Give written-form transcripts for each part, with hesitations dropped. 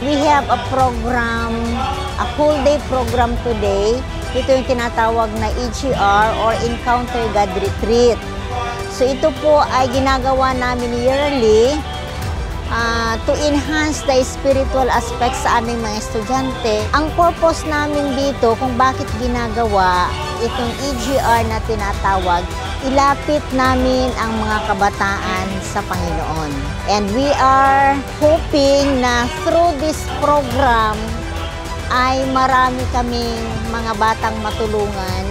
We have a program, a whole day program today. Ito yung tinatawag na EGR or Encounter God Retreat. So ito po ay ginagawa namin yearly to enhance the spiritual aspects sa aming mga estudyante. Ang purpose namin dito kung bakit ginagawa itong EGR na tinatawag, ilapit namin ang mga kabataan sa Panginoon. And we are hoping na through this program ay marami kaming mga batang matulungan.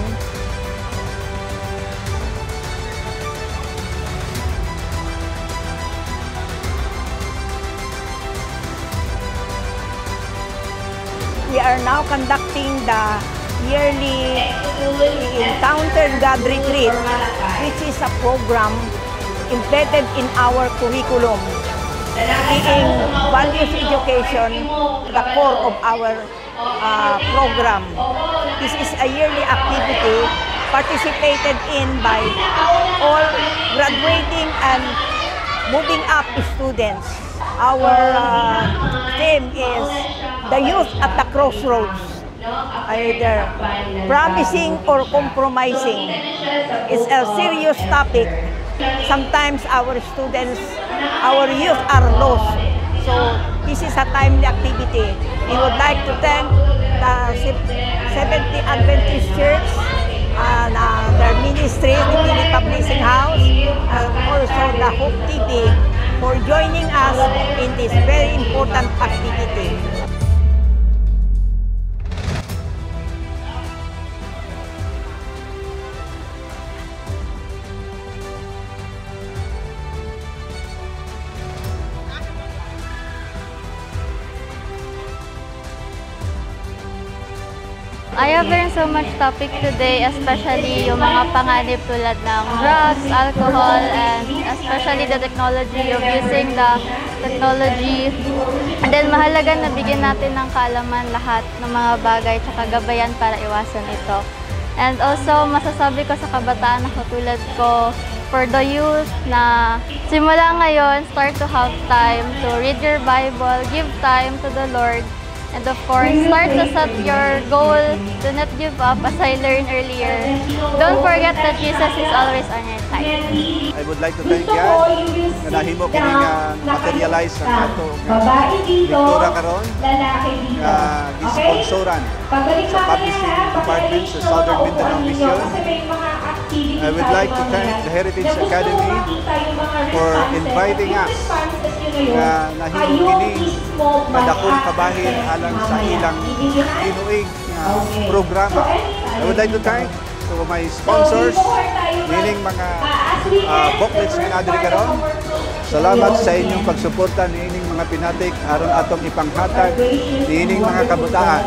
We are now conducting the yearly Encounter God Retreat, which is a program embedded in our curriculum, being values education, the core of our program. This is a yearly activity participated in by all graduating and moving up students. Our theme is the youth at the crossroads, either promising or compromising. It's a serious topic. Sometimes our students, our youth are lost. So this is a timely activity. We would like to thank the Seventh-day Adventist Church and their ministry, the Philip Publishing House, and also the Hope TV for joining us in this very important activity. I have learned so much topic today, especially yung mga panganib tulad ng drugs, alcohol, and especially the technology of using the technology. And then mahalaga na bigyan natin ng kaalaman lahat ng mga bagay tsaka gabayan para iwasan ito. And also masasabi ko sa kabataan na katulad ko, for the youth na simula ngayon, start to have time to read your Bible, give time to the Lord. And of course, start to set your goal. Do not give up, as I learned earlier. Don't forget that Jesus is always on your side. I would like to thank God na nahimo kini nga materialize ang ato Victoria karon nga gisponsoran sa Publishing Department sa Southern Mindanao Mission. I would like to thank the Heritage Academy for inviting us na nahimo kini kadakong kabahin alang sa ilang tinuig programa. I would like to thank to my sponsors, meaning mga booklets nga adiri karon. Salamat sa inyong pagsuporta niining mga pinatik aron atong ipanghatag niining mga kabataan